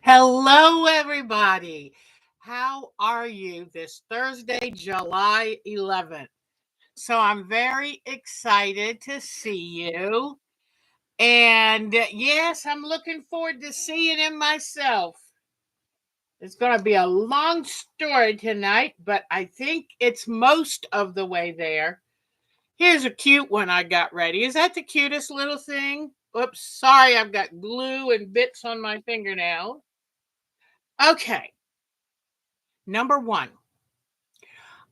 Hello, everybody. How are you this Thursday, July 11th? So, I'm very excited to see you. And yes, I'm looking forward to seeing him myself. It's going to be a long story tonight, but I think it's most of the way there. Here's a cute one I got ready. Is that the cutest little thing? Oops, sorry, I've got glue and bits on my fingernail. Okay, number one.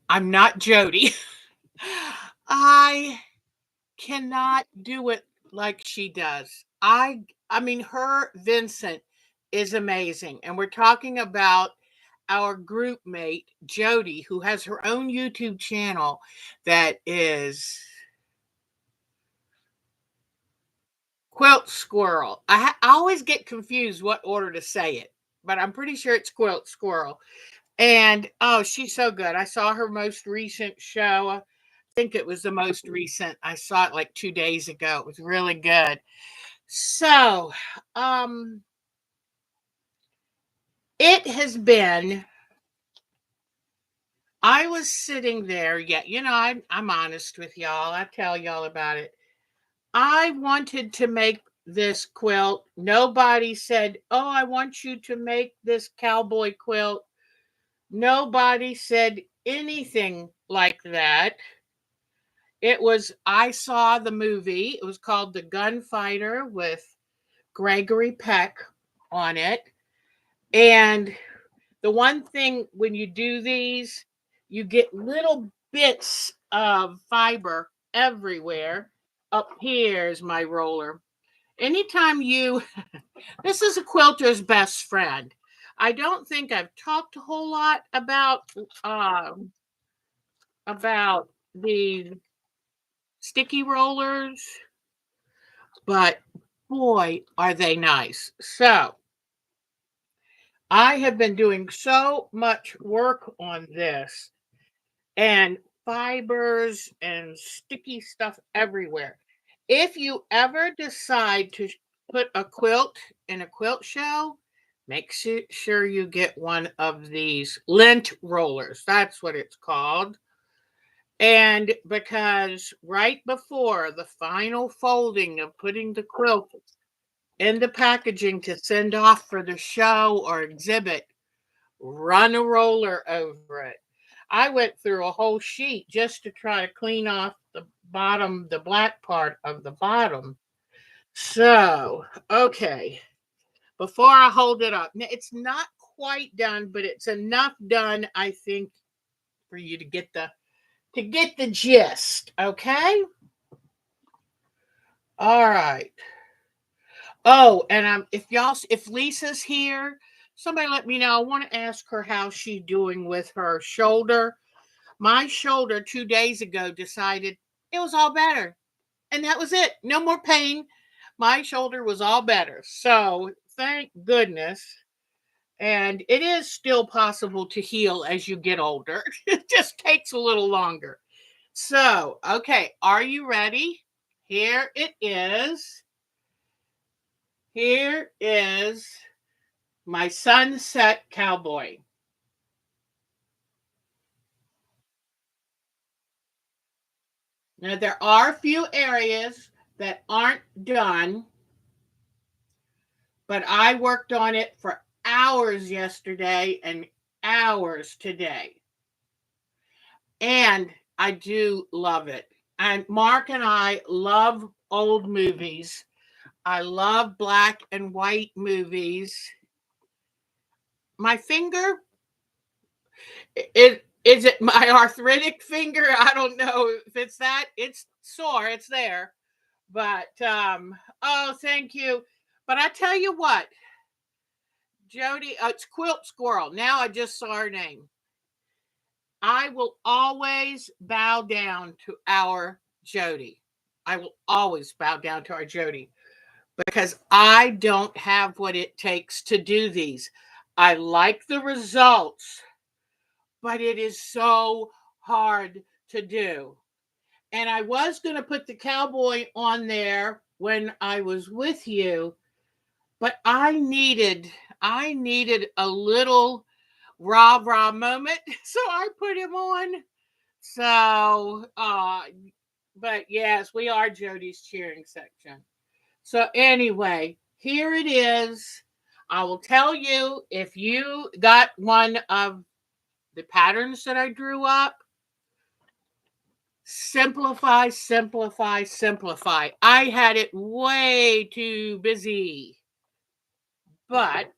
I'm not Jody. I cannot do it like she does. I mean her Vincent is amazing. And we're talking about our group mate Jody, who has her own YouTube channel that is Quilt Squirrel. I always get confused what order to say it, but I'm pretty sure it's Quilt Squirrel. And oh, she's so good. I saw her most recent show. I think it was the most recent. I saw it like 2 days ago. It was really good. So, um it has been I was sitting there, yeah, I'm honest with y'all. I tell y'all about it. I wanted to make this quilt. Nobody said, "Oh, I want you to make this cowboy quilt." Nobody said anything like that. I saw the movie. It was called The Gunfighter with Gregory Peck on it. And the one thing when you do these, you get little bits of fiber everywhere. Up here's my roller. Anytime this is a quilter's best friend. I don't think I've talked a whole lot about the sticky rollers, but boy, are they nice. So I have been doing so much work on this and fibers and sticky stuff everywhere. If you ever decide to put a quilt in a quilt show, make sure you get one of these lint rollers. That's what it's called. And because right before the final folding of putting the quilt in the packaging to send off for the show or exhibit, run a roller over it. I went through a whole sheet just to try to clean off the bottom, the black part of the bottom. So, okay, before I hold it up, it's not quite done, but it's enough done, I think, for you to get the gist. Okay. All right. Oh, and if Lisa's here, somebody let me know. I want to ask her how she's doing with her shoulder. My shoulder 2 days ago decided it was all better. And that was it. No more pain. My shoulder was all better. So thank goodness. And it is still possible to heal as you get older. It just takes a little longer. So, okay, are you ready? Here it is. Here is my sunset cowboy. Now, there are a few areas that aren't done, but I worked on it for hours yesterday and hours today. And I do love it. And Mark and I love old movies. I love black and white movies. My finger, it is it my arthritic finger? I don't know if it's that. It's sore. It's there. But oh, thank you. But I tell you what, Jody, it's Quilt Squirrel. Now I just saw her name. I will always bow down to our Jody. I will always bow down to our Jody because I don't have what it takes to do these. I like the results, but it is so hard to do. And I was going to put the cowboy on there when I was with you, but I needed a little rah rah moment, so I put him on. So, but yes, we are Jody's cheering section. So anyway, here it is. I will tell you if you got one of the patterns that I drew up. Simplify, simplify, simplify. I had it way too busy. But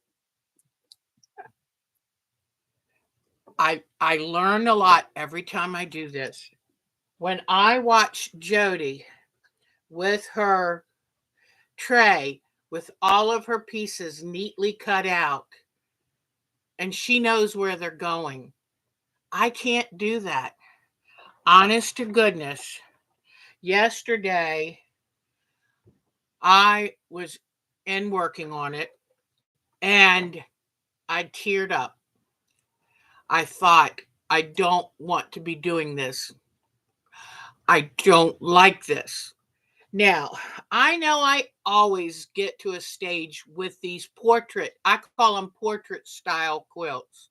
I learn a lot every time I do this. When I watch Jody with her tray with all of her pieces neatly cut out and she knows where they're going. I can't do that. Honest to goodness, yesterday I was in working on it and I teared up. I thought, I don't want to be doing this. I don't like this. Now, I know I always get to a stage with these I call them portrait style quilts,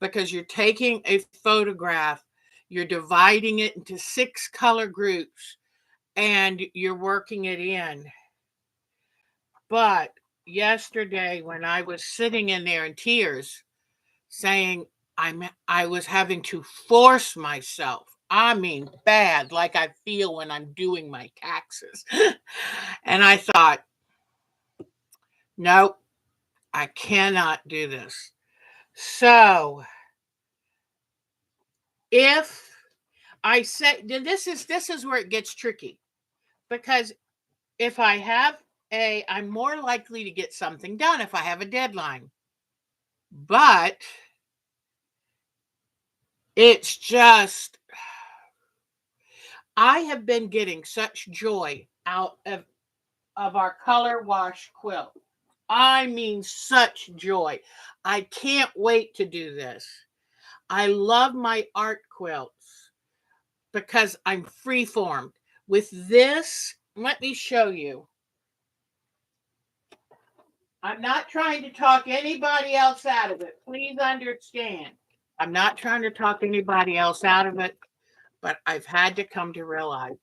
because you're taking a photograph, you're dividing it into 6 color groups, and you're working it in. But yesterday, when I was sitting in there in tears, saying I was having to force myself. I mean, bad, like I feel when I'm doing my taxes. And I thought, nope, I cannot do this. So if I say, then this is where it gets tricky, because if I have I'm more likely to get something done if I have a deadline. But it's just, I have been getting such joy out of our color wash quilt. I mean, such joy. I can't wait to do this. I love my art quilts because I'm freeformed. With this, let me show you. I'm not trying to talk anybody else out of it. Please understand. I'm not trying to talk anybody else out of it, but I've had to come to realize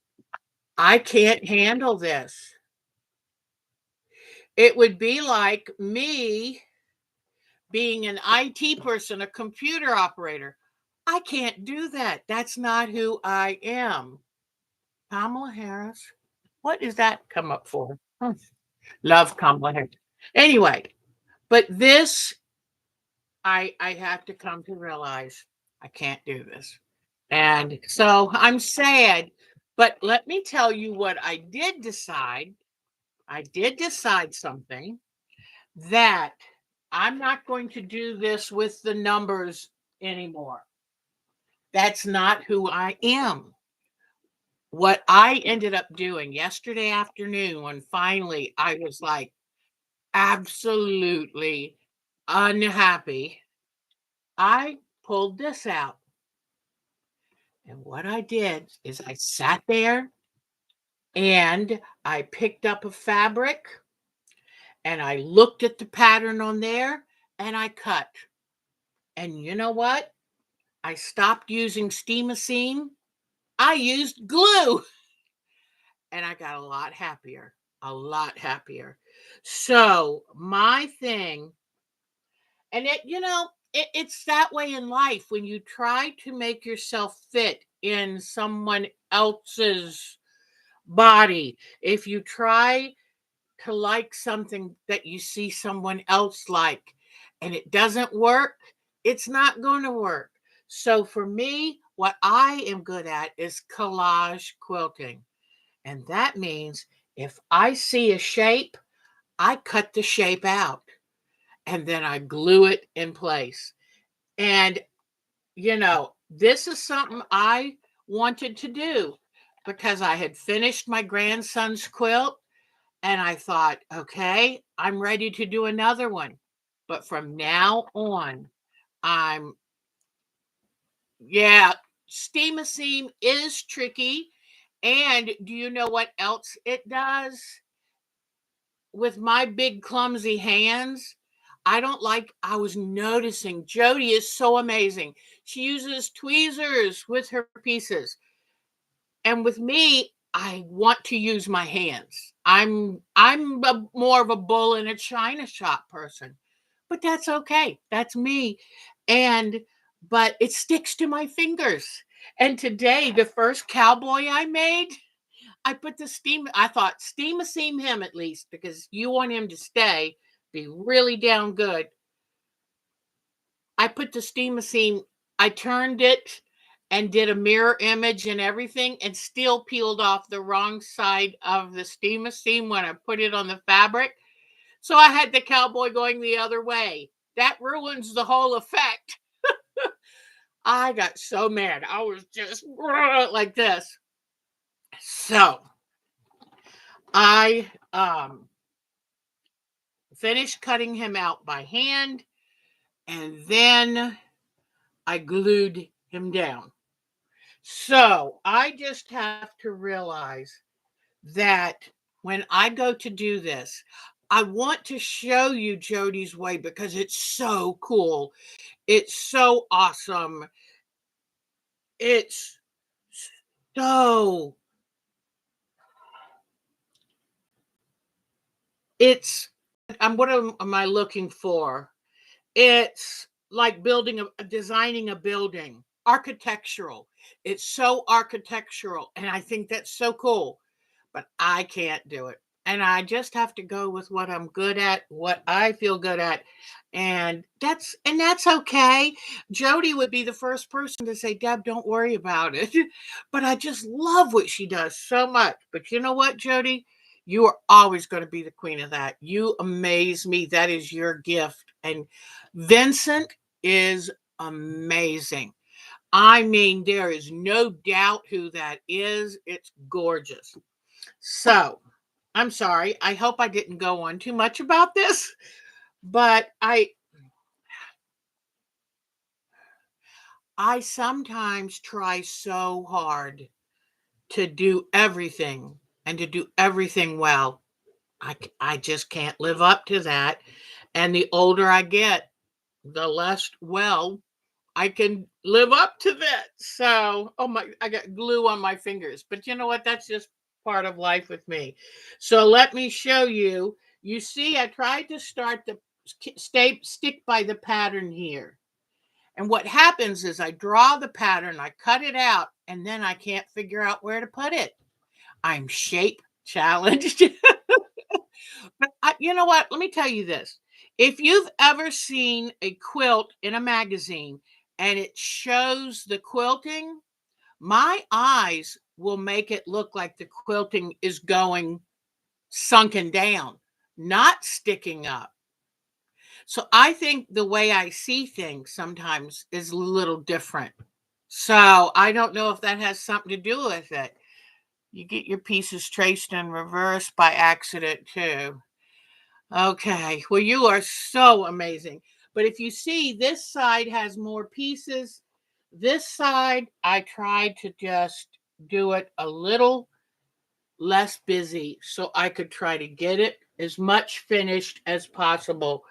I can't handle this. It would be like me being an IT person, a computer operator. I can't do that. That's not who I am. Kamala Harris. What does that come up for? Love Kamala Harris. Anyway, but this, I have to come to realize I can't do this. And so I'm sad. But let me tell you what I did decide. I did decide something, that I'm not going to do this with the numbers anymore. That's not who I am. What I ended up doing yesterday afternoon, when finally I was like absolutely unhappy, I pulled this out. And what I did is I sat there and I picked up a fabric and I looked at the pattern on there and I cut. And you know what? I stopped using steamacine. I used glue and I got a lot happier, a lot happier. So, my thing, and it's that way in life when you try to make yourself fit in someone else's body. If you try to like something that you see someone else like and it doesn't work, it's not going to work. So for me, what I am good at is collage quilting. And that means if I see a shape, I cut the shape out and then I glue it in place. And, this is something I wanted to do because I had finished my grandson's quilt and I thought, okay, I'm ready to do another one. But from now on, I'm, yeah, steamacine is tricky. And do you know what else it does? With my big clumsy hands, I don't like I was noticing Jody is so amazing. She uses tweezers with her pieces. And with me, I want to use my hands. I'm more of a bull in a china shop person. But that's okay. That's me. And but it sticks to my fingers. And today, the first cowboy I made, I put the steam. I thought steam a seam him at least because you want him to stay, be really down good. I put the steam a seam. I turned it and did a mirror image and everything, and still peeled off the wrong side of the steam a seam when I put it on the fabric. So I had the cowboy going the other way. That ruins the whole effect. I got so mad. I was just like this. So I finished cutting him out by hand, and then I glued him down. So I just have to realize that when I go to do this, I want to show you Jody's way because it's so cool. It's so awesome. It's so it's what am I looking for? It's like building designing a building, architectural. It's so architectural, and I think that's so cool. But I can't do it. And I just have to go with what I'm good at, what I feel good at. And that's okay. Jody would be the first person to say, Deb, don't worry about it. But I just love what she does so much. But you know what, Jody? You are always going to be the queen of that. You amaze me. That is your gift. And Vincent is amazing. I mean, there is no doubt who that is. It's gorgeous. So, I'm sorry. I hope I didn't go on too much about this, but I sometimes try so hard to do everything and to do everything well. I just can't live up to that. And the older I get, the less well I can live up to that. So, oh my, I got glue on my fingers. But you know what? That's just part of life with me. So let me show you. You see, I tried to start the stick by the pattern here. And what happens is I draw the pattern, I cut it out, and then I can't figure out where to put it. I'm shape challenged. But you know what? Let me tell you this. If you've ever seen a quilt in a magazine and it shows the quilting, my eyes will make it look like the quilting is going sunken down, not sticking up. So I think the way I see things sometimes is a little different. So I don't know if that has something to do with it. You get your pieces traced in reverse by accident too. Okay. Well, you are so amazing. But if you see, this side has more pieces. This side, I tried to just do it a little less busy so I could try to get it as much finished as possible.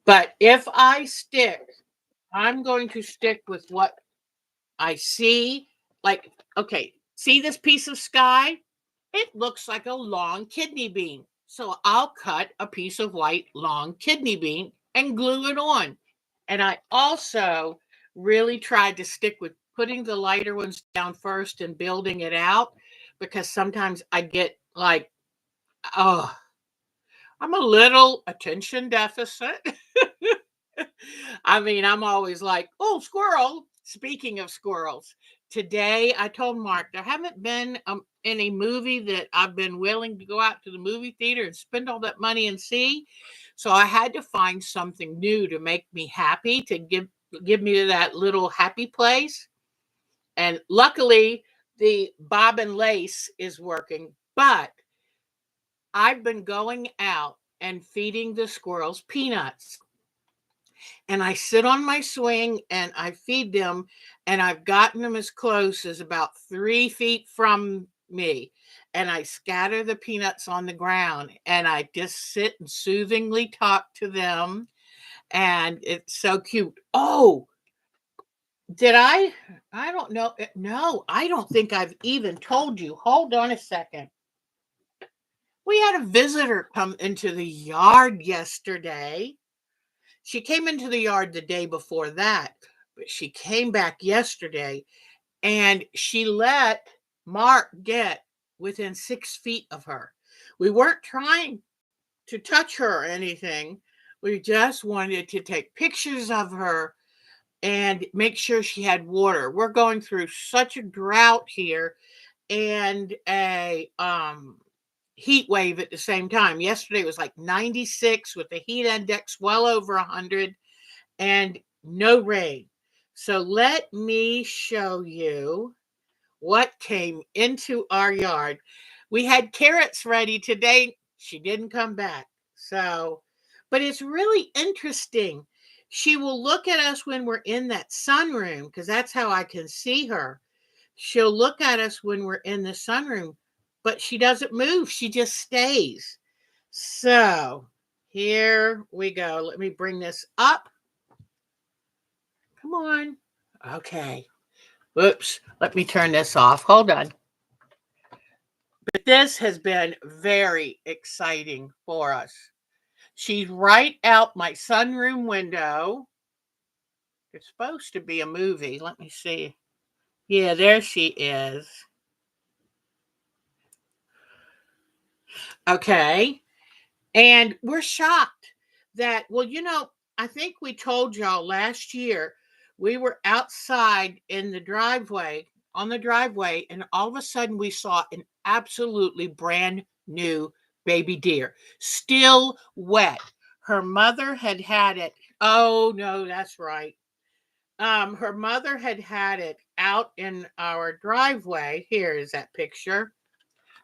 But if I stick, I'm going to stick with what I see. Like, okay, see this piece of sky? It looks like a long kidney bean. So I'll cut a piece of white long kidney bean and glue it on. And I also really tried to stick with putting the lighter ones down first and building it out because sometimes I get like, oh, I'm a little attention deficit. I mean, I'm always like, oh, squirrel. Speaking of squirrels, today I told Mark there haven't been any movie that I've been willing to go out to the movie theater and spend all that money and see. So I had to find something new to make me happy, to give me that little happy place. And luckily, the bob and lace is working, but I've been going out and feeding the squirrels peanuts, and I sit on my swing and I feed them, and I've gotten them as close as about 3 feet from me. And I scatter the peanuts on the ground and I just sit and soothingly talk to them. and it's so cute. Oh, did I don't know. No, I don't think I've even told you. Hold on a second. We had a visitor come into the yard yesterday. She came into the yard the day before that, but she came back yesterday and she let Mark get within 6 feet of her. We weren't trying to touch her or anything. We just wanted to take pictures of her and make sure she had water. We're going through such a drought here and a heat wave at the same time. Yesterday was like 96 with the heat index well over 100 and no rain. So let me show you what came into our yard. We had carrots ready today. She didn't come back. So, but it's really interesting. She will look at us when we're in that sunroom because that's how I can see her. She'll look at us when we're in the sunroom, but she doesn't move. She just stays. So, here we go. Let me bring this up. Come on. Okay. Whoops. Let me turn this off. Hold on. But this has been very exciting for us. She's right out my sunroom window. It's supposed to be a movie. Let me see. Yeah, there she is. Okay. And we're shocked that, well, I think we told y'all last year we were outside in the driveway, on the driveway, and all of a sudden we saw an absolutely brand new baby deer, still wet. Her mother had had it. Oh, no, that's right. Her mother had it out in our driveway. Here is that picture.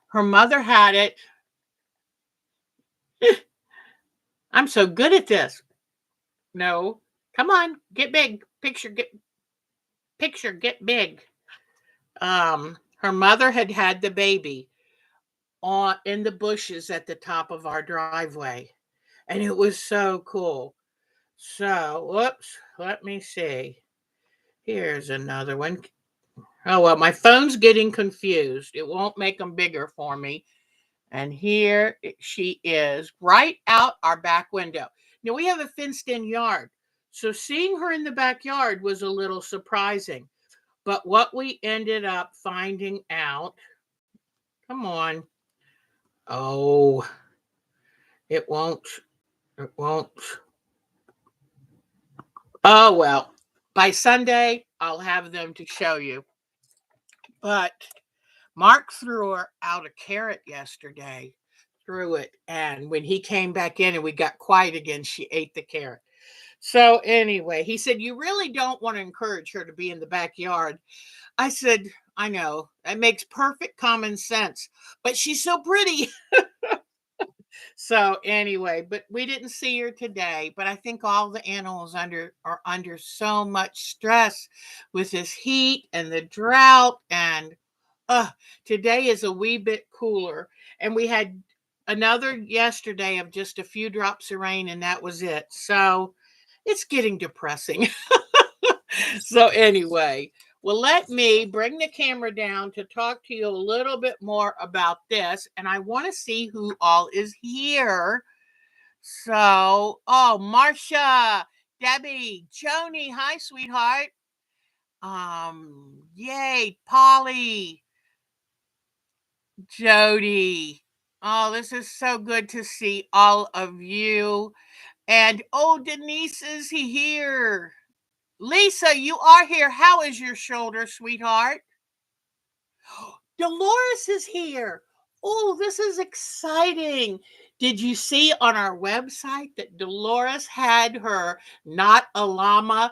Her mother had it. I'm so good at this. No. Come on, get big. Get big. Her mother had the baby on in the bushes at the top of our driveway. And it was so cool. So, whoops, let me see. Here's another one. Oh, well, my phone's getting confused. It won't make them bigger for me. And here she is, right out our back window. Now, we have a fenced in yard. So seeing her in the backyard was a little surprising. But what we ended up finding out, come on. Oh, it won't. It won't. Oh, well, by Sunday, I'll have them to show you. But Mark threw her out a carrot yesterday, threw it. And when he came back in and we got quiet again, she ate the carrot. So, anyway, he said, you really don't want to encourage her to be in the backyard. I said, I know, that makes perfect common sense, but she's so pretty. So anyway, but we didn't see her today, but I think all the animals are under so much stress with this heat and the drought and uh today is a wee bit cooler and we had another yesterday of just a few drops of rain and that was it. So it's getting depressing. So anyway, well, let me bring the camera down to talk to you a little bit more about this. And I want to see who all is here. So, oh, Marcia, Debbie, Joni, hi, sweetheart. Yay, Polly, Jody. Oh, this is so good to see all of you. And oh, Denise is here. Lisa, you are here. How is your shoulder, sweetheart? Dolores is here. Oh, this is exciting. Did you see on our website that Dolores had her Not a Llama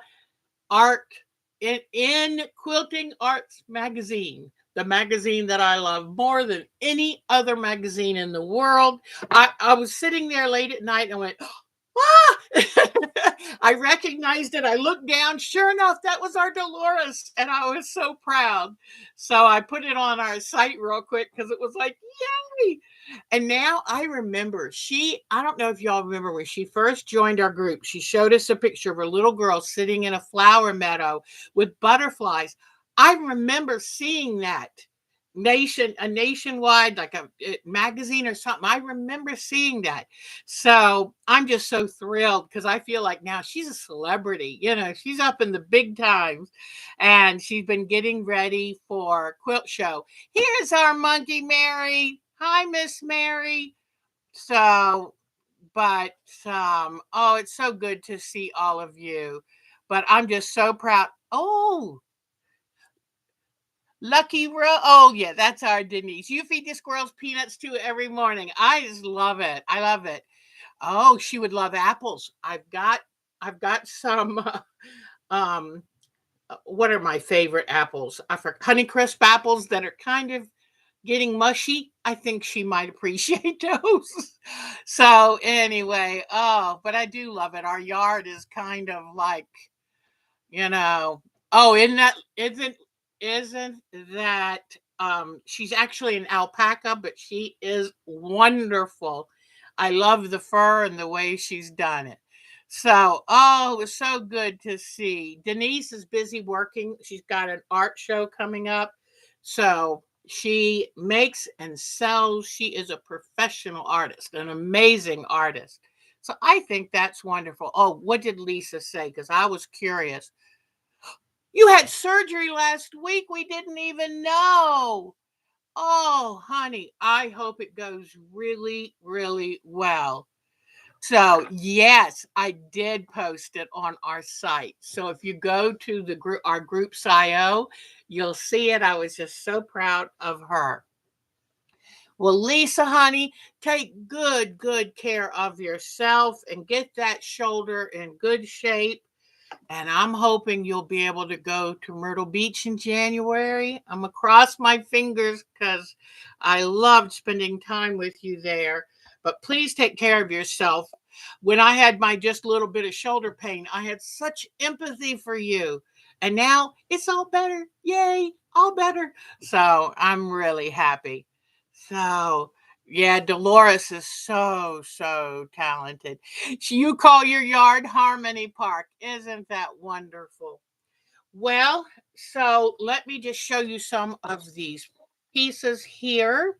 art in Quilting Arts magazine, the magazine that I love more than any other magazine in the world? I was sitting there late at night and I went, ah! I recognized it. I looked down. Sure enough, that was our Dolores. And I was so proud. So I put it on our site real quick because it was like, yay. And now I remember I don't know if y'all remember when she first joined our group, she showed us a picture of a little girl sitting in a flower meadow with butterflies. I remember seeing that a nationwide, like a magazine or something. I remember seeing that. So I'm just so thrilled because I feel like now she's a celebrity. She's up in the big times and she's been getting ready for quilt show. Here's our monkey, Mary. Hi, Miss Mary. So, but oh, it's so good to see all of you. But I'm just so proud. Oh, Lucky Ro. Oh, yeah, that's our Denise. You feed the squirrels peanuts too every morning. I just love it. I love it. Oh, she would love apples. I've got some. Um, what are my favorite apples? I for Honeycrisp apples that are kind of getting mushy. I think she might appreciate those. So anyway, oh, but I do love it. Our yard is kind of like, you know, oh, isn't that she's actually an alpaca, but she is wonderful. I love the fur and the way she's done it. So, oh, it was so good to see. Denise is busy working. She's got an art show coming up. So she makes and sells. She is a professional artist, an amazing artist. So I think that's wonderful. Oh, what did Lisa say? Because I was curious. You had surgery last week. We didn't even know. Oh, honey, I hope it goes really, really well. So, yes, I did post it on our site. So, if you go to our group's IO, you'll see it. I was just so proud of her. Well, Lisa, honey, take good care of yourself and get that shoulder in good shape, and I'm hoping you'll be able to go to Myrtle Beach in January. I'm going to cross my fingers because I loved spending time with you there. But please take care of yourself. When I had my just little bit of shoulder pain, I had such empathy for you. And now it's all better. Yay, all better. So I'm really happy. So, yeah, Dolores is so talented. You call your yard Harmony Park. Isn't that wonderful? Well, so let me just show you some of these pieces here.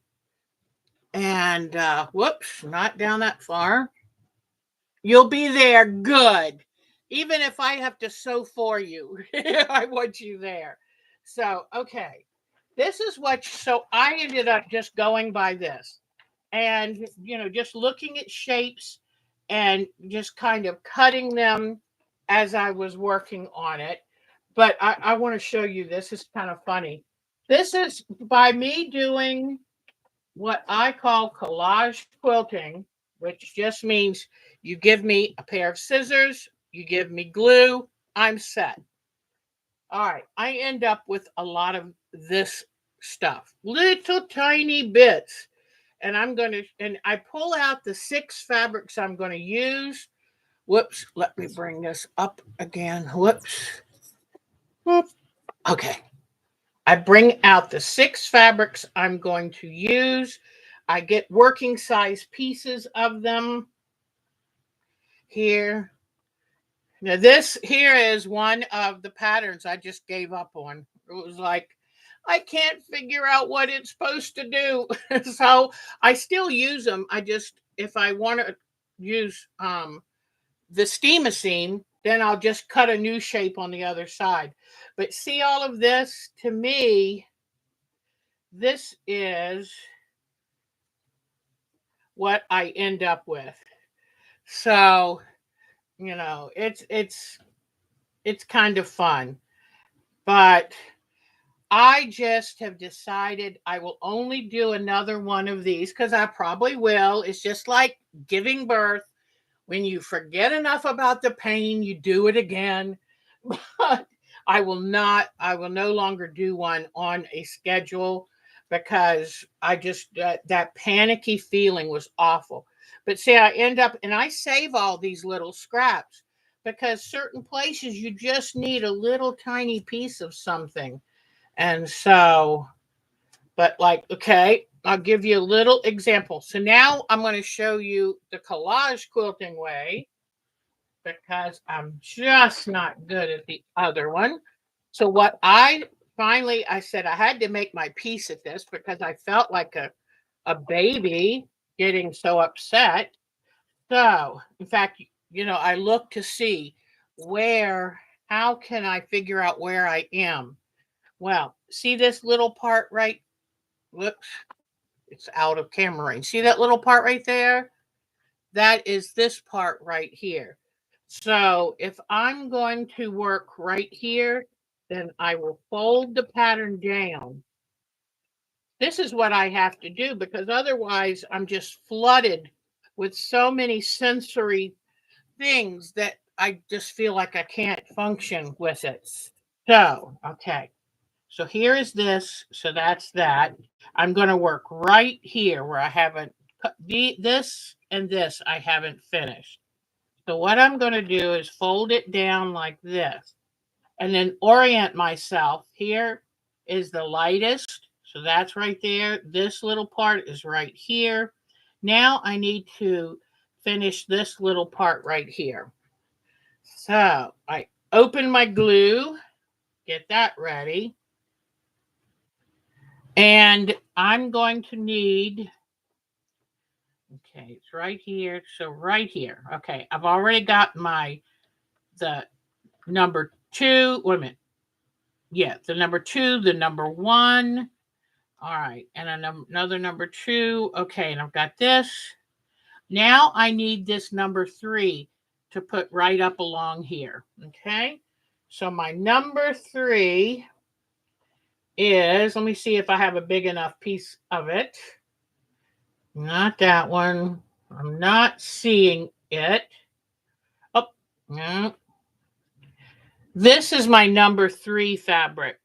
And whoops, not down that far. You'll be there. Good. Even if I have to sew for you, I want you there. So, okay. This is so I ended up just going by this and, just looking at shapes and just kind of cutting them as I was working on it. But I want to show you this is kind of funny. This is by me doing what I call collage quilting, which just means you give me a pair of scissors, you give me glue, I'm set. All right, I end up with a lot of this stuff, little tiny bits. And I pull out the 6 fabrics I'm going to use. Whoops, let me bring this up again. Whoops. Whoop. Okay. I bring out the 6 fabrics I'm going to use. I get working size pieces of them here. Now, this here is one of the patterns I just gave up on. It was like, I can't figure out what it's supposed to do. So I still use them. If I want to use the steamosine, then I'll just cut a new shape on the other side. But see all of this? To me, this is what I end up with. So, it's kind of fun. But I just have decided I will only do another one of these because I probably will. It's just like giving birth. When you forget enough about the pain, you do it again. But I will no longer do one on a schedule because that panicky feeling was awful. But see, I end up and I save all these little scraps because certain places you just need a little tiny piece of something. And so, but like, okay. I'll give you a little example. So now I'm going to show you the collage quilting way because I'm just not good at the other one. So what I said I had to make my peace at this because I felt like a baby getting so upset. So, in fact, I look to see how can I figure out where I am? Well, see this little part right? Whoops, it's out of camera range. See that little part right there? That is this part right here. So if I'm going to work right here, then I will fold the pattern down. This is what I have to do because otherwise I'm just flooded with so many sensory things that I just feel like I can't function with it. So, okay. So here is this. So that's that. I'm going to work right here where I haven't cut this and this I haven't finished. So what I'm going to do is fold it down like this and then orient myself. Here is the lightest. So that's right there. This little part is right here. Now I need to finish this little part right here. So I open my glue, get that ready. And I'm going to need, okay, it's right here. So right here. Okay, I've already got the number 2. Wait a minute. Yeah, the number 2, the number 1. All right, and another number 2. Okay, and I've got this. Now I need this number 3 to put right up along here. Okay, so my number 3 is, let me see if I have a big enough piece of it. Not that one. I'm not seeing it. Oh, no. This is my number 3 fabric,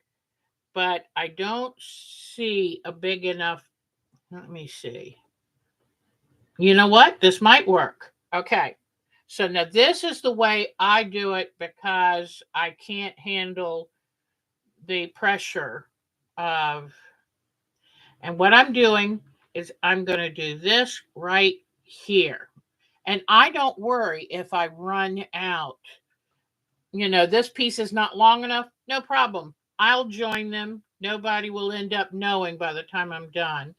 but I don't see a big enough. Let me see. You know what? This might work. Okay. So now this is the way I do it because I can't handle the pressure of, and what I'm doing is I'm going to do this right here. And I don't worry if I run out. This piece is not long enough. No problem. I'll join them. Nobody will end up knowing by the time I'm done.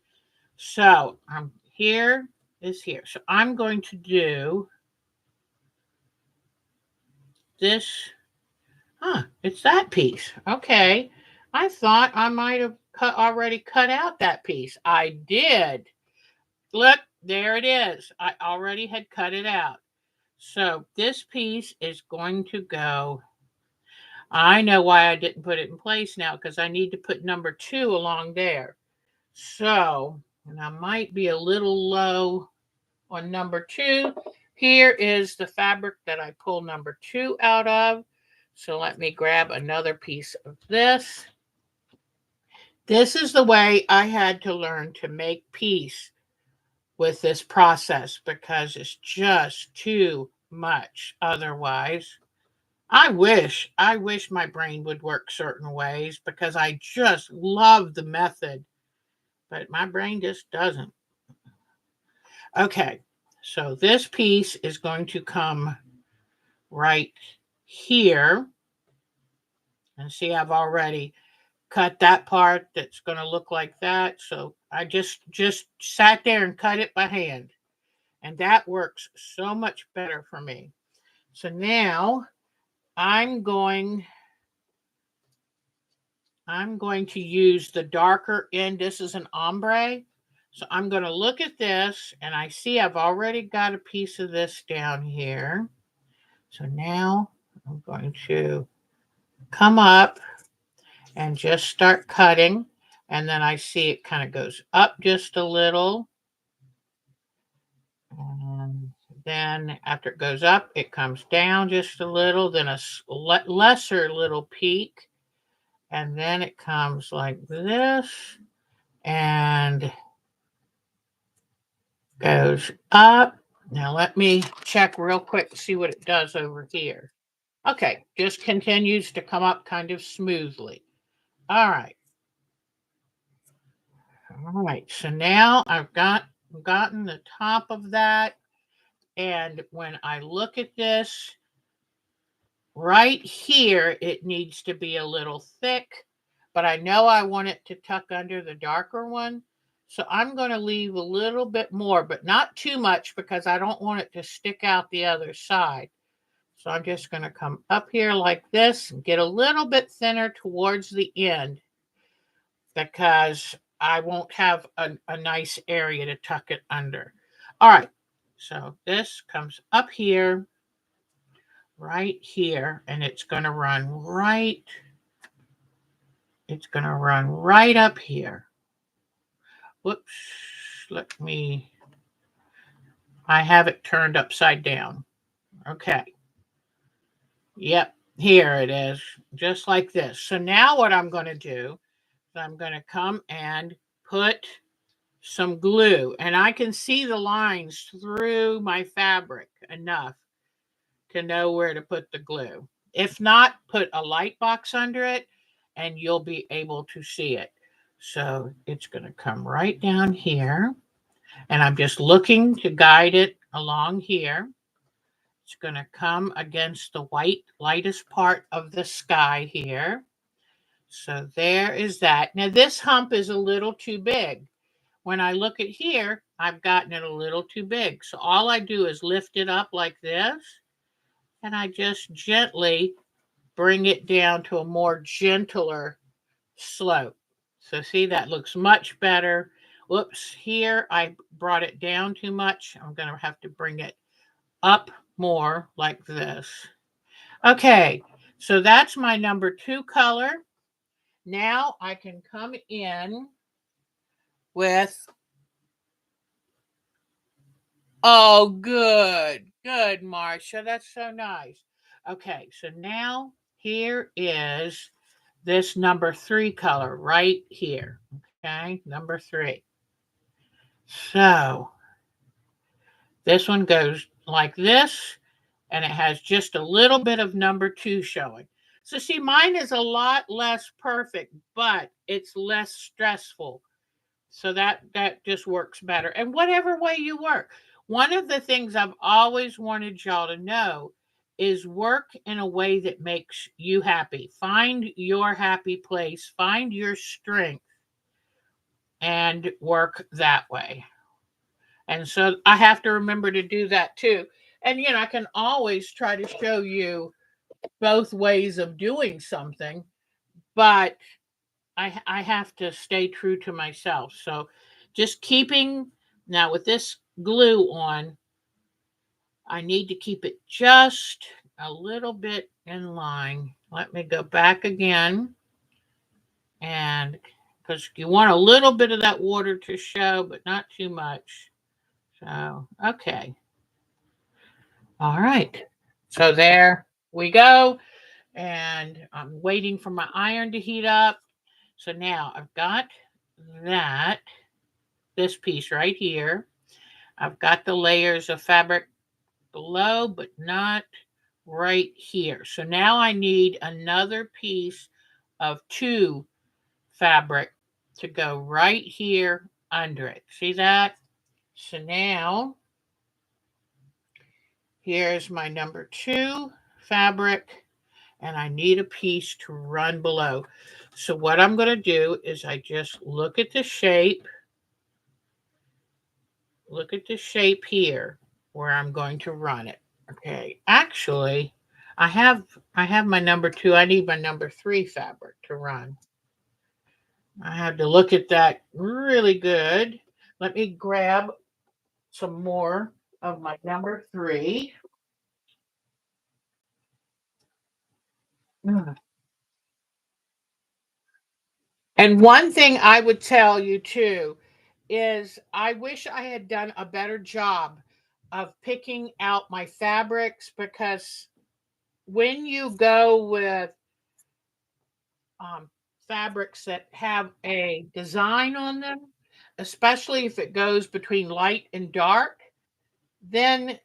So here is here. So I'm going to do this. It's that piece. Okay. I thought I might have already cut out that piece. I did. Look, there it is. I already had cut it out. So this piece is going to go. I know why I didn't put it in place now because I need to put number 2 along there. So, and I might be a little low on number 2. Here is the fabric that I pull number 2 out of. So let me grab another piece of this. This is the way I had to learn to make peace with this process because it's just too much otherwise. I wish my brain would work certain ways because I just love the method, but my brain just doesn't. Okay, so this piece is going to come right here. And see, I've already cut that part that's going to look like that. So I just sat there and cut it by hand. And that works so much better for me. So now I'm going to use the darker end. This is an ombre. So I'm going to look at this and I see I've already got a piece of this down here. So now I'm going to come up and just start cutting. And then I see it kind of goes up just a little. And then after it goes up, it comes down just a little, then a lesser little peak. And then it comes like this and goes up. Now let me check real quick to see what it does over here. Okay, just continues to come up kind of smoothly. All right. All right, so now I've gotten the top of that, and when I look at this right here, it needs to be a little thick, but I know I want it to tuck under the darker one. So I'm going to leave a little bit more, but not too much because I don't want it to stick out the other side. So I'm just going to come up here like this and get a little bit thinner towards the end because I won't have a nice area to tuck it under. All right, so this comes up here, right here, and it's going to run right up here. Whoops, I have it turned upside down. Okay. Yep, here it is, just like this. So now what I'm going to do is I'm going to come and put some glue, and I can see the lines through my fabric enough to know where to put the glue. If not, put a light box under it and you'll be able to see it. So it's going to come right down here, and I'm just looking to guide it along here. It's going to come against the white lightest part of the sky here. So there is that. Now this hump is a little too big. When I look at here, I've gotten it a little too big. So all I do is lift it up like this, and I just gently bring it down to a more gentler slope. So see, that looks much better. Whoops, here I brought it down too much. I'm going to have to bring it up more like this. Okay, so that's my number 2 color. Now I can come in with, oh, good, Marcia. That's so nice. Okay, so now here is this number 3 color right here. Okay, number 3. So this one goes like this, and it has just a little bit of number 2 showing. So see, mine is a lot less perfect, but it's less stressful. So that just works better. And whatever way you work. One of the things I've always wanted y'all to know is work in a way that makes you happy. Find your happy place, find your strength, and work that way. And so I have to remember to do that too. And I can always try to show you both ways of doing something, but I have to stay true to myself. So just keeping, now with this glue on, I need to keep it just a little bit in line. Let me go back again, and because you want a little bit of that water to show, but not too much. So, okay. All right. So there we go. And I'm waiting for my iron to heat up. So now I've got that, this piece right here. I've got the layers of fabric below, but not right here. So now I need another piece of 2 fabric to go right here under it. See that? So now here's my number 2 fabric, and I need a piece to run below. So what I'm going to do is I just look at the shape. Look at the shape here where I'm going to run it. Okay, actually, I have my number 2. I need my number 3 fabric to run. I had to look at that really good. Let me grab some more of my number 3. And one thing I would tell you too is I wish I had done a better job of picking out my fabrics, because when you go with um, fabrics that have a design on them, especially if it goes between light and dark, then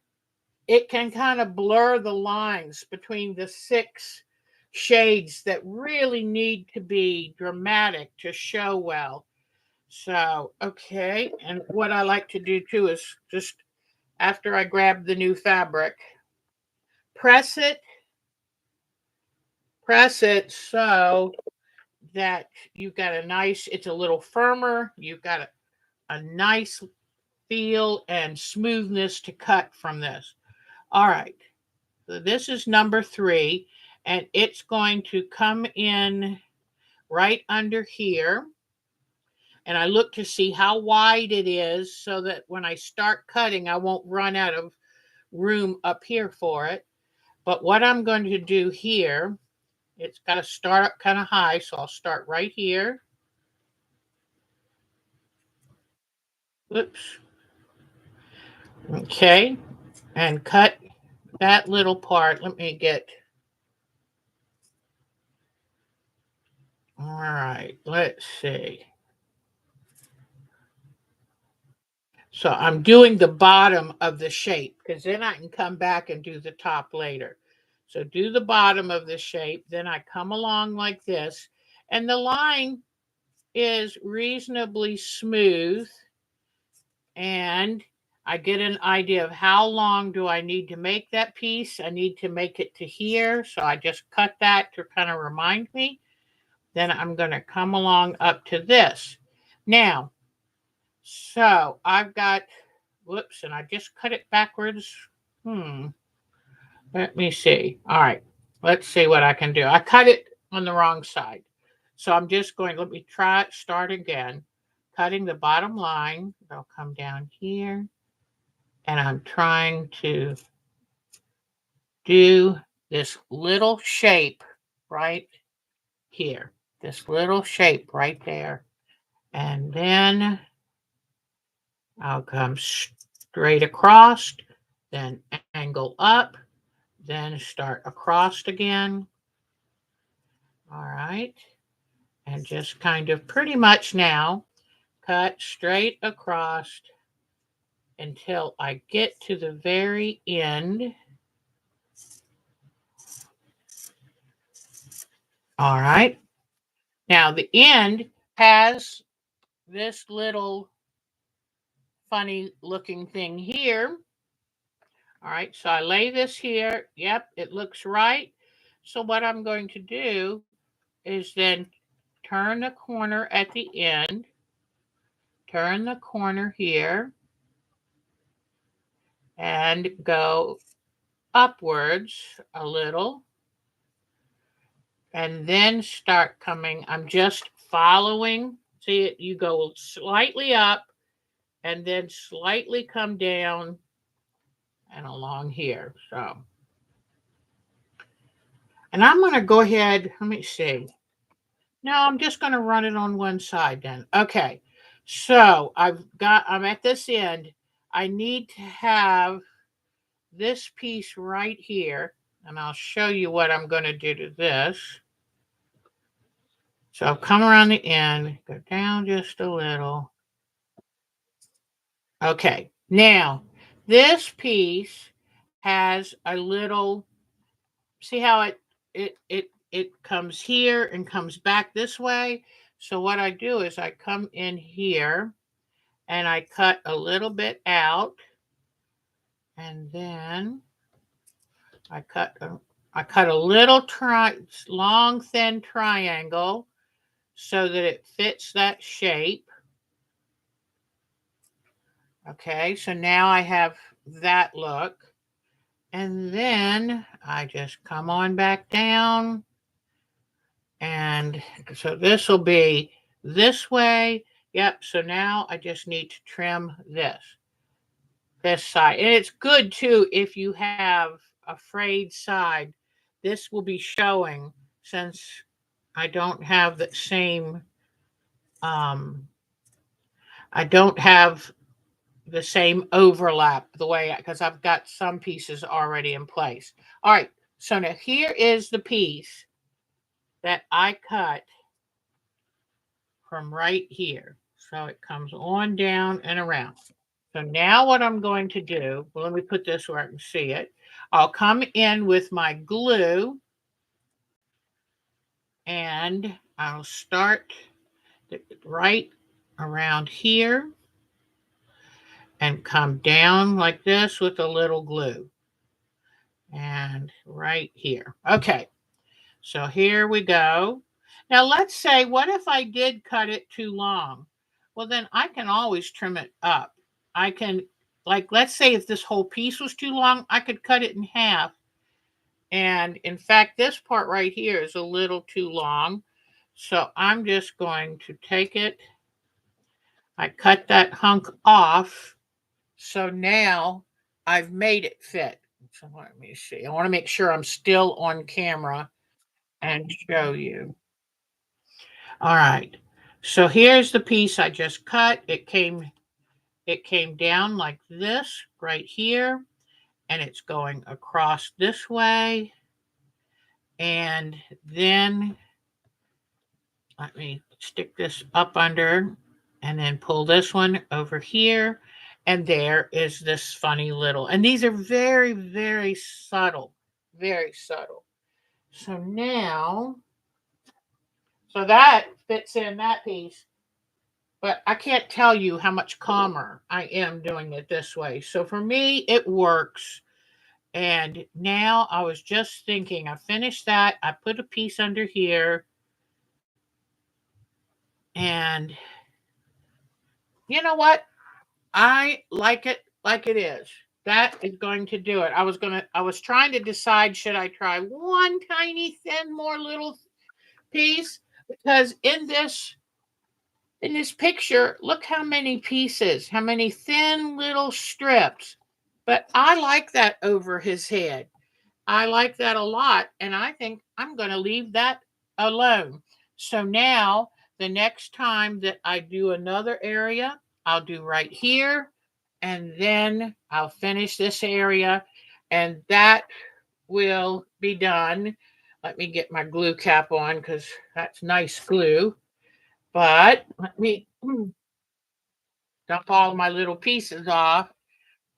it can kind of blur the lines between the 6 shades that really need to be dramatic to show well. So, okay. And what I like to do too is just after I grab the new fabric, press it, press it so that you've got a nice, it's a little firmer. You've got a nice feel and smoothness to cut from this. All right. So this is number 3, and it's going to come in right under here. And I look to see how wide it is so that when I start cutting, I won't run out of room up here for it. But what I'm going to do here, it's got to start up kind of high. So I'll start right here. Oops. Okay. And cut that little part. Let me get. All right. Let's see. So I'm doing the bottom of the shape because then I can come back and do the top later. So do the bottom of the shape. Then I come along like this. And the line is reasonably smooth. And I get an idea of how long do I need to make that piece. I need to make it to here. So I just cut that to kind of remind me. Then I'm going to come along up to this. Now, so I've got, whoops, and I just cut it backwards. Let me see. All right, let's see what I can do. I cut it on the wrong side. So I'm just going, let me try it, start again. Cutting the bottom line. I'll come down here. And I'm trying to do this little shape right here. This little shape right there. And then I'll come straight across, then angle up, then start across again. All right. And just kind of pretty much now cut straight across until I get to the very end. All right. Now the end has this little funny looking thing here. All right, so I lay this here. Yep, it looks right. So what I'm going to do is then turn the corner at the end, turn the corner here, and go upwards a little, and then start coming. I'm just following. See it? You go slightly up and then slightly come down and along here. So, and I'm going to go ahead. Let me see. No, I'm just going to run it on one side then. Okay. So I'm at this end. I need to have this piece right here, and I'll show you what I'm going to do to this. So I'll come around the end, go down just a little. Okay. Now, this piece has a little, see how it comes here and comes back this way. So what I do is I come in here and I cut a little bit out, and then I cut a little long thin triangle so that it fits that shape. Okay, so now I have that look. And then I just come on back down. And so this will be this way. Yep, so now I just need to trim this side. And it's good too if you have a frayed side. This will be showing since I don't have the same um I don't have the same overlap the way because I've got some pieces already in place. All right. So now here is the piece that I cut from right here. So it comes on down and around. So now what I'm going to do, well, let me put this where I can see it. I'll come in with my glue and I'll start right around here and come down like this with a little glue. And right here. Okay, so here we go. Now let's say, what if I did cut it too long? Well, then I can always trim it up. I can, like, let's say if this whole piece was too long, I could cut it in half. And in fact, this part right here is a little too long. So I'm just going to take it. I cut that hunk off. So now I've made it fit. So let me see. I want to make sure I'm still on camera and show you. All right. So here's the piece I just cut. It came down like this right here, and it's going across this way. And then let me stick this up under and then pull this one over here. And there is this funny little, and these are very, very subtle, very subtle. So now, so that fits in that piece, but I can't tell you how much calmer I am doing it this way. So for me, it works. And now I was just thinking, I finished that. I put a piece under here, and you know what? I like it like it is. That is going to do it. I was trying to decide, should I try one tiny thin more little piece, because in this picture, look how many pieces, how many thin little strips. But I like that over his head. I like that a lot, and I think I'm going to leave that alone. So now, the next time that I do another area, I'll do right here, and then I'll finish this area, and that will be done. Let me get my glue cap on because that's nice glue. But let me dump all my little pieces off.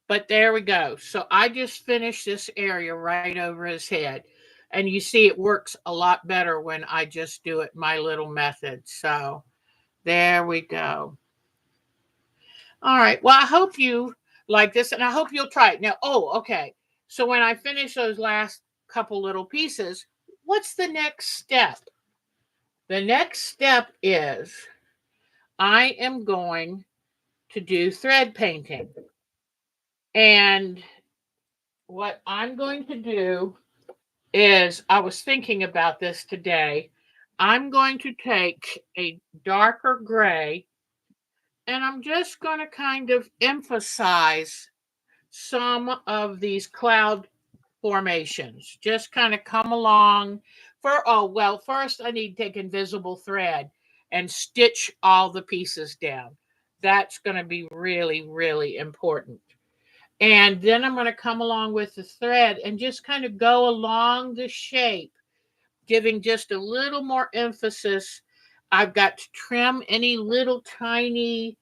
But there we go. So I just finished this area right over his head. And you see, it works a lot better when I just do it my little method. So there we go. All right. Well, I hope you like this, and I hope you'll try it. Now, oh, okay. So when I finish those last couple little pieces, what's the next step? The next step is I am going to do thread painting. And what I'm going to do is, I was thinking about this today. I'm going to take a darker gray, and I'm just going to kind of emphasize some of these cloud formations. Just kind of come along. Oh, well, first I need to take invisible thread and stitch all the pieces down. That's going to be really, really important. And then I'm going to come along with the thread and just kind of go along the shape, giving just a little more emphasis. I've got to trim any little tiny,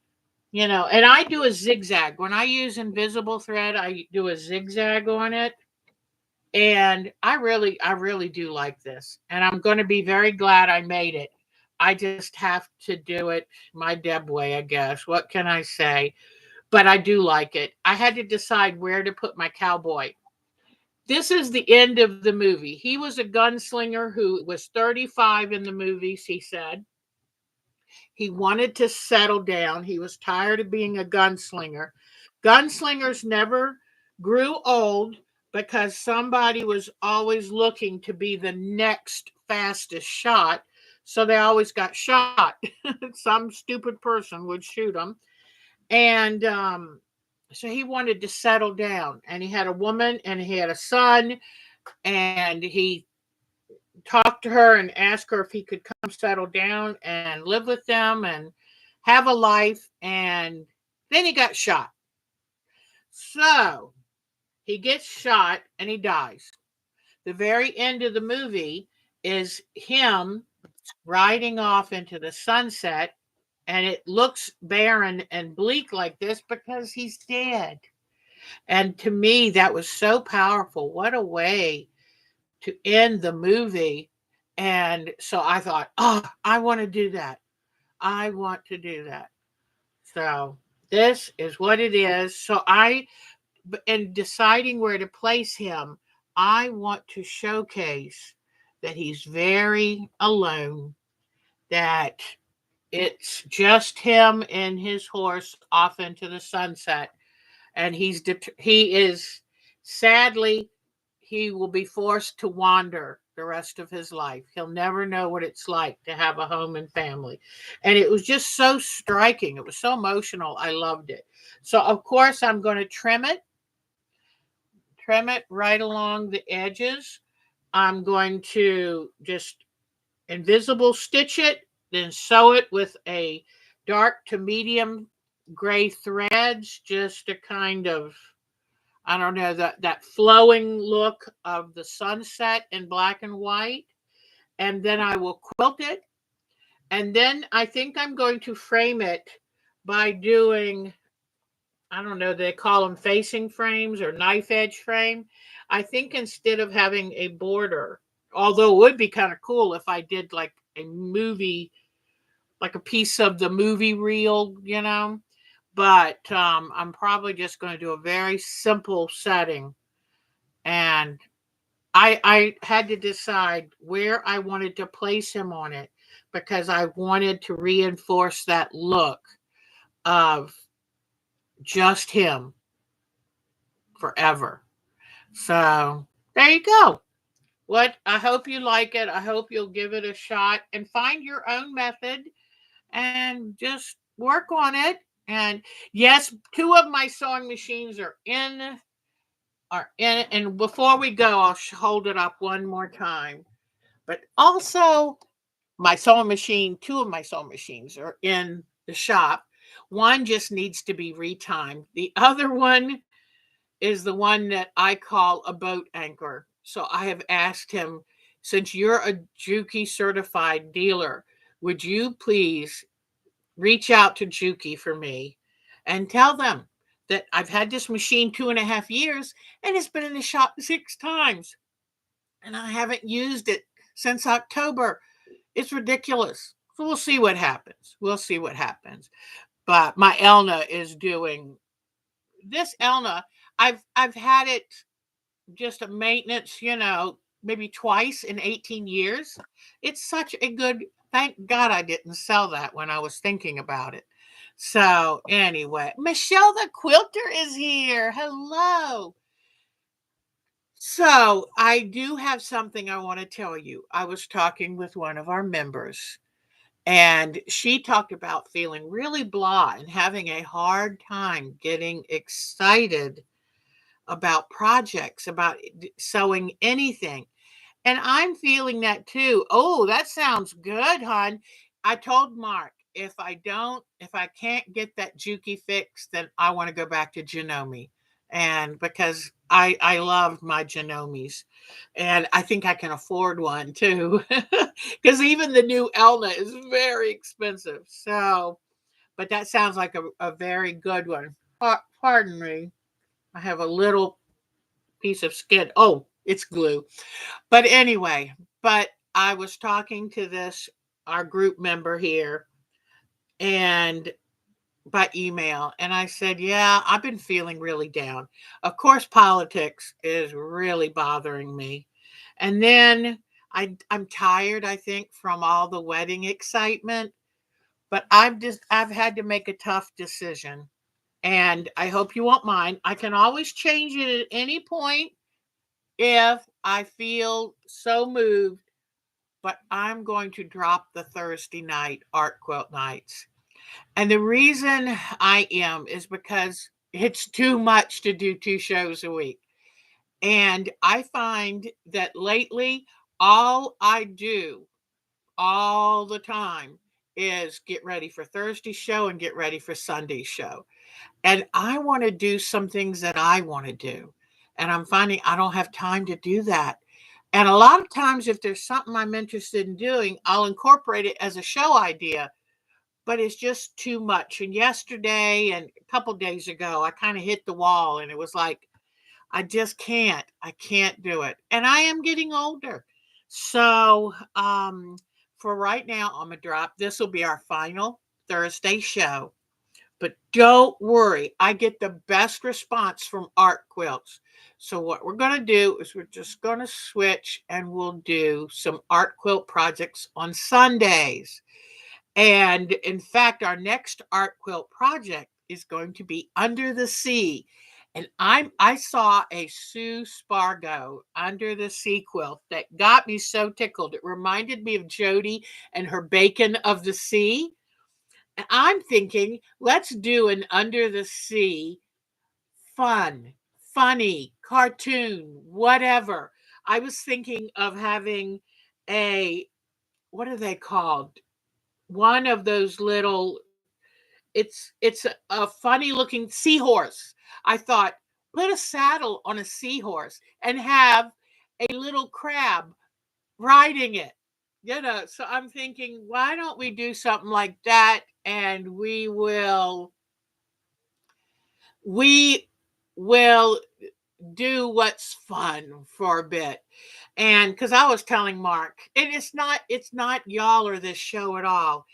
and I do a zigzag. When I use invisible thread, I do a zigzag on it. And I really do like this. And I'm going to be very glad I made it. I just have to do it my Deb way, I guess. What can I say? But I do like it. I had to decide where to put my cowboy. This is the end of the movie. He was a gunslinger who was 35 in the movies, he said. He wanted to settle down. He was tired of being a gunslinger. Gunslingers never grew old because somebody was always looking to be the next fastest shot. So they always got shot. Some stupid person would shoot them. And so he wanted to settle down. And he had a woman and he had a son. And he talked to her and asked her if he could come settle down and live with them and have a life. And then he got shot. So he gets shot and he dies. The very end of the movie is him riding off into the sunset, and it looks barren and bleak like this because he's dead. And to me, that was so powerful. What a way to end the movie. And so I thought, oh, I want to do that. I want to do that. So this is what it is. In deciding where to place him, I want to showcase that he's very alone, that it's just him and his horse off into the sunset, and he is sadly he will be forced to wander the rest of his life. He'll never know what it's like to have a home and family. And it was just so striking. It was so emotional. I loved it. So of course I'm going to trim it right along the edges. I'm going to just invisible stitch it, then sew it with a dark to medium gray threads, just to kind of, I don't know, that flowing look of the sunset in black and white. And then I will quilt it. And then I think I'm going to frame it by doing, I don't know, they call them facing frames or knife edge frame. I think instead of having a border, although it would be kind of cool if I did like a movie, like a piece of the movie reel. But I'm probably just going to do a very simple setting. And I had to decide where I wanted to place him on it because I wanted to reinforce that look of just him forever. So there you go. What I hope you like it. I hope you'll give it a shot and find your own method and just work on it. And yes, two of my sewing machines are in it. And before we go, I'll hold it up one more time. But also, two of my sewing machines are in the shop. One just needs to be retimed. The other one is the one that I call a boat anchor. So I have asked him, since you're a Juki certified dealer, would you please reach out to Juki for me and tell them that I've had this machine 2.5 years and it's been in the shop 6 times and I haven't used it since October. It's ridiculous. So we'll see what happens. We'll see what happens. But my Elna is doing this. Elna, I've had it just a maintenance, maybe twice in 18 years. It's such a good, thank God I didn't sell that when I was thinking about it. So, anyway, Michelle the quilter is here. Hello. So, I do have something I want to tell you. I was talking with one of our members, and she talked about feeling really blah and having a hard time getting excited about projects, about sewing anything. And I'm feeling that too. Oh, that sounds good, hon. I told Mark if I can't get that Juki fixed, then I want to go back to Janome. And because I love my Janomes, and I think I can afford one too, because even the new Elna is very expensive. So, but that sounds like a very good one. Pardon me. I have a little piece of skin. Oh, it's glue. But anyway, but I was talking to our group member here, and by email, and I said, yeah, I've been feeling really down. Of course, politics is really bothering me. And then I'm tired, I think, from all the wedding excitement, but I've had to make a tough decision. And I hope you won't mind. I can always change it at any point if I feel so moved, but I'm going to drop the Thursday night art quilt nights. And the reason I am is because it's too much to do 2 shows a week. And I find that lately, all I do all the time is get ready for Thursday's show and get ready for Sunday's show. And I want to do some things that I want to do. And I'm finding I don't have time to do that. And a lot of times, if there's something I'm interested in doing, I'll incorporate it as a show idea, but it's just too much. And yesterday and a couple days ago, I kind of hit the wall and it was like, I just can't. I can't do it. And I am getting older. So for right now, I'm going to drop. This will be our final Thursday show. But don't worry, I get the best response from art quilts. So what we're going to do is we're just going to switch and we'll do some art quilt projects on Sundays. And in fact, our next art quilt project is going to be Under the Sea. And I saw a Sue Spargo Under the Sea quilt that got me so tickled. It reminded me of Jody and her Bacon of the Sea. And I'm thinking, let's do an Under the Sea fun, funny, cartoon, whatever. I was thinking of having a, what are they called? One of those little, it's a funny looking seahorse. I thought, put a saddle on a seahorse and have a little crab riding it. So I'm thinking, why don't we do something like that? And we will do what's fun for a bit. And because I was telling Mark, and it's not y'all or this show at all.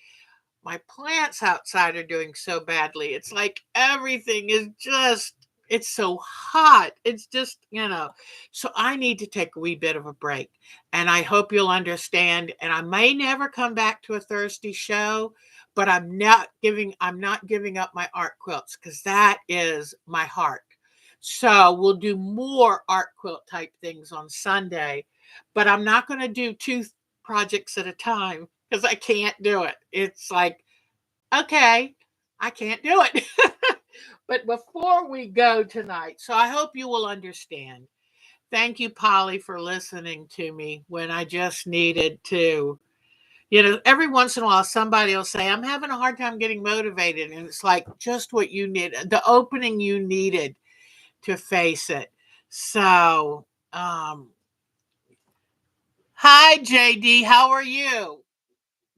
My plants outside are doing so badly. It's like everything is just, it's so hot. It's just, so I need to take a wee bit of a break. And I hope you'll understand. And I may never come back to a Thursday show, but I'm not giving up my art quilts because that is my heart. So we'll do more art quilt type things on Sunday, but I'm not going to do two projects at a time because I can't do it. It's like, okay, I can't do it. But before we go tonight, so I hope you will understand. Thank you, Polly, for listening to me when I just needed to. Every once in a while, somebody will say, I'm having a hard time getting motivated. And it's like just what you need, the opening you needed to face it. So, hi, JD, how are you?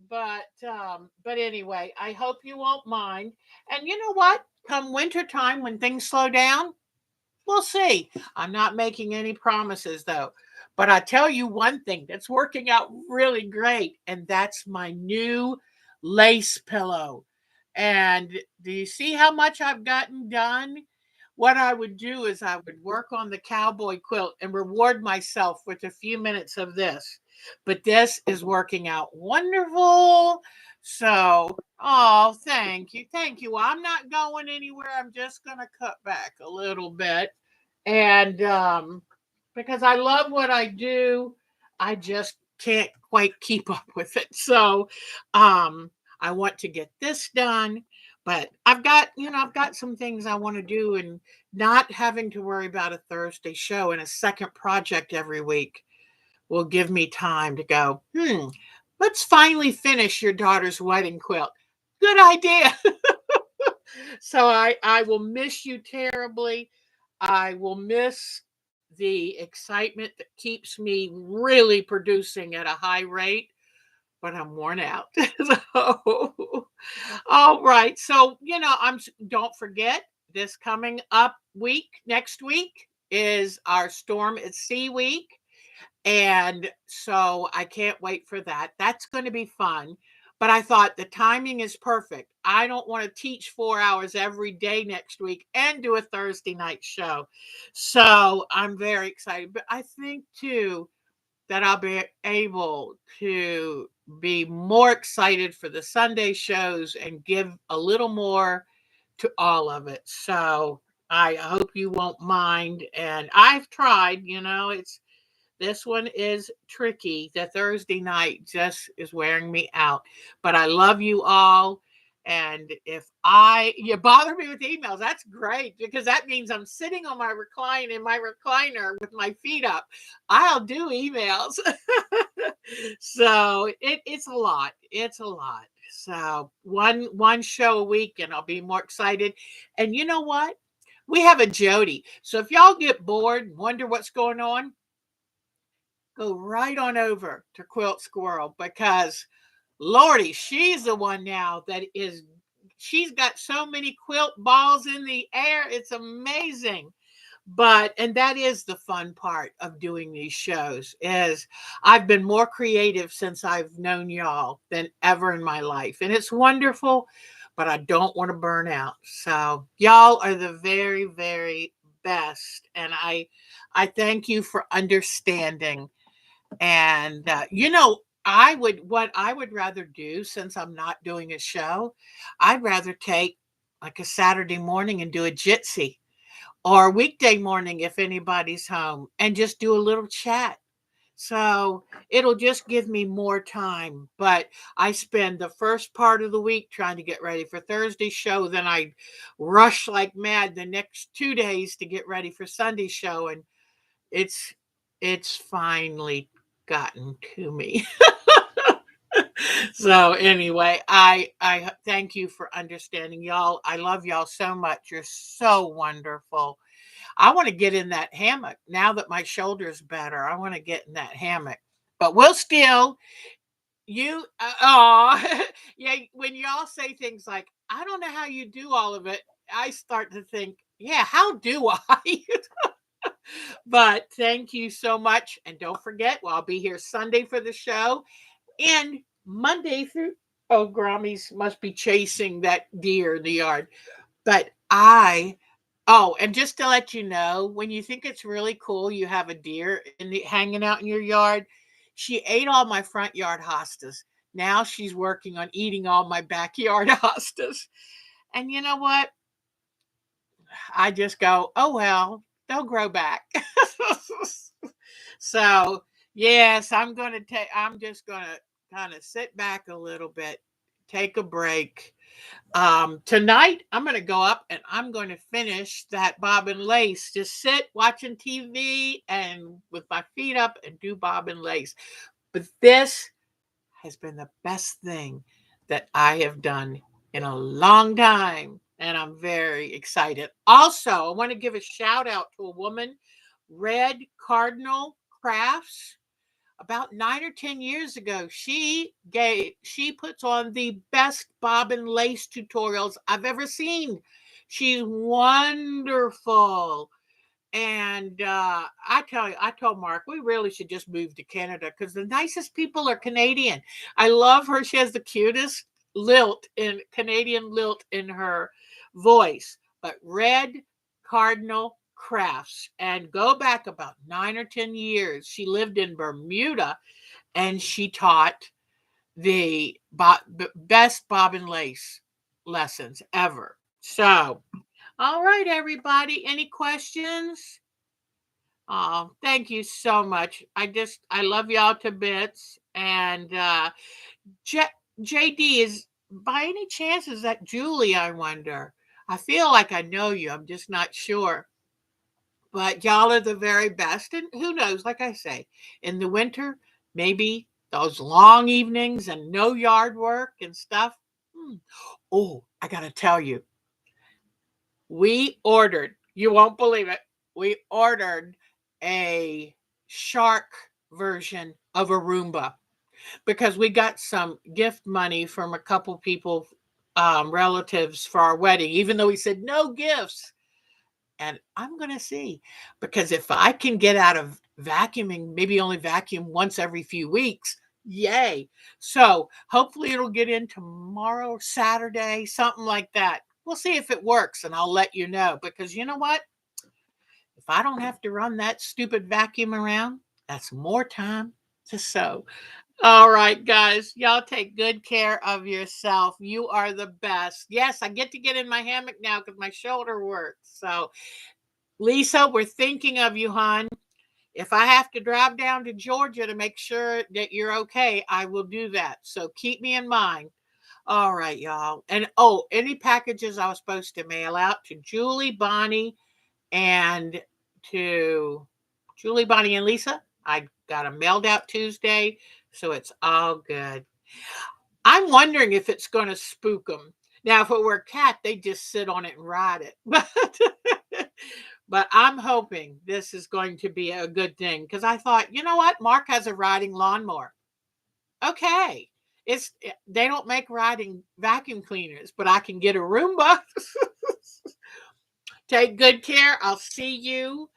But anyway, I hope you won't mind. And you know what? Come winter time when things slow down, we'll see. I'm not making any promises though. But I tell you one thing that's working out really great, and that's my new lace pillow. And do you see how much I've gotten done? What I would do is I would work on the cowboy quilt and reward myself with a few minutes of this. But this is working out wonderful. So, oh, thank you. Thank you. I'm not going anywhere. I'm just going to cut back a little bit. And because I love what I do, I just can't quite keep up with it. So, I want to get this done, but I've got some things I want to do, and not having to worry about a Thursday show and a second project every week will give me time to go, let's finally finish your daughter's wedding quilt. Good idea. So I will miss you terribly. I will miss the excitement that keeps me really producing at a high rate, but I'm worn out. So, all right. So, don't forget, this coming up week, next week, is our Storm at Sea week. And so I can't wait for that. That's going to be fun. But I thought the timing is perfect. I don't want to teach 4 hours every day next week and do a Thursday night show. So I'm very excited. But I think too that I'll be able to be more excited for the Sunday shows and give a little more to all of it. So I hope you won't mind. And I've tried, it's this one is tricky. The Thursday night just is wearing me out. But I love you all. And if you bother me with emails, that's great because that means I'm sitting on my recliner with my feet up. I'll do emails. So it's a lot. It's a lot. So one show a week and I'll be more excited. And you know what? We have a Jody. So if y'all get bored and wonder what's going on, go right on over to Quilt Squirrel because Lordy, she's the one now she's got so many quilt balls in the air. It's amazing. And that is the fun part of doing these shows is I've been more creative since I've known y'all than ever in my life. And it's wonderful. but I don't want to burn out. So y'all are the very, very best. And I thank you for understanding. And what I would rather do, since I'm not doing a show, I'd rather take like a Saturday morning and do a jitsi, or a weekday morning if anybody's home, and just do a little chat. So it'll just give me more time. But I spend the first part of the week trying to get ready for Thursday's show. Then I rush like mad the next 2 days to get ready for Sunday's show. And it's it's finally gotten to me. So anyway, I thank you for understanding, y'all. I love y'all so much. You're so wonderful. I want to get in that hammock now that my shoulder's better. I want to get in that hammock. But we'll still yeah, when y'all say things like, I don't know how you do all of it, I start to think, yeah, how do I? But thank you so much. And don't forget, well, I'll be here Sunday for the show and Monday through. Oh, Grammys must be chasing that deer in the yard. But and just to let you know, when you think it's really cool, you have a deer hanging out in your yard. She ate all my front yard hostas. Now she's working on eating all my backyard hostas. And you know what? I just go, oh well, they'll grow back. So yes, I'm just gonna kind of sit back a little bit, take a break. Tonight I'm going to go up and I'm going to finish that bob and lace. Just sit watching TV and with my feet up and do bob and lace. But this has been the best thing that I have done in a long time. And I'm very excited. Also, I want to give a shout out to a woman, Red Cardinal Crafts. About 9 or 10 years ago, she puts on the best bob and lace tutorials I've ever seen. She's wonderful. And I told Mark, we really should just move to Canada because the nicest people are Canadian. I love her. She has the cutest Canadian lilt in her voice. But Red Cardinal Crafts, and go back about 9 or 10 years. She lived in Bermuda and she taught the best bob and lace lessons ever. So, all right, everybody. Any questions? Oh, thank you so much. I love y'all to bits. And J- JD, is by any chance is that Julie? I wonder. I feel like I know you. I'm just not sure. But y'all are the very best. And who knows? Like I say, in the winter, maybe those long evenings and no yard work and stuff. Hmm. Oh, I got to tell you, we ordered, you won't believe it, we ordered a shark version of a Roomba because we got some gift money from a couple people, relatives for our wedding, even though we said no gifts. And I'm going to see, because if I can get out of vacuuming, maybe only vacuum once every few weeks, yay. So hopefully it'll get in tomorrow or Saturday, something like that. We'll see if it works and I'll let you know, because you know what? If I don't have to run that stupid vacuum around, that's more time to sew. All right, guys, y'all take good care of yourself. You are the best. Yes, I get to get in my hammock now because my shoulder works. So Lisa, we're thinking of you, hon. If I have to drive down to Georgia to make sure that you're okay, I will do that. So keep me in mind. All right, y'all. And any packages I was supposed to mail out to Julie, Bonnie, and to Julie, Bonnie, and Lisa, I got them mailed out Tuesday. So it's all good. I'm wondering if it's going to spook them. Now, if it were a cat, they'd just sit on it and ride it. But I'm hoping this is going to be a good thing because I thought, you know what? Mark has a riding lawnmower. Okay. They don't make riding vacuum cleaners, but I can get a Roomba. Take good care. I'll see you.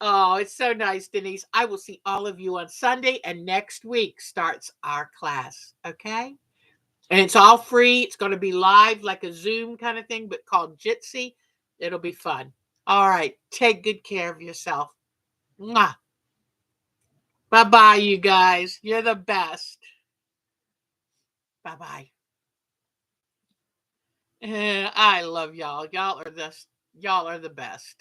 Oh, it's so nice, Denise. I will see all of you on Sunday, and next week starts our class. Okay? And it's all free. It's going to be live like a Zoom kind of thing, but called Jitsi. It'll be fun. All right. Take good care of yourself. Mwah. Bye-bye, you guys. You're the best. Bye-bye. I love y'all. Y'all are the best.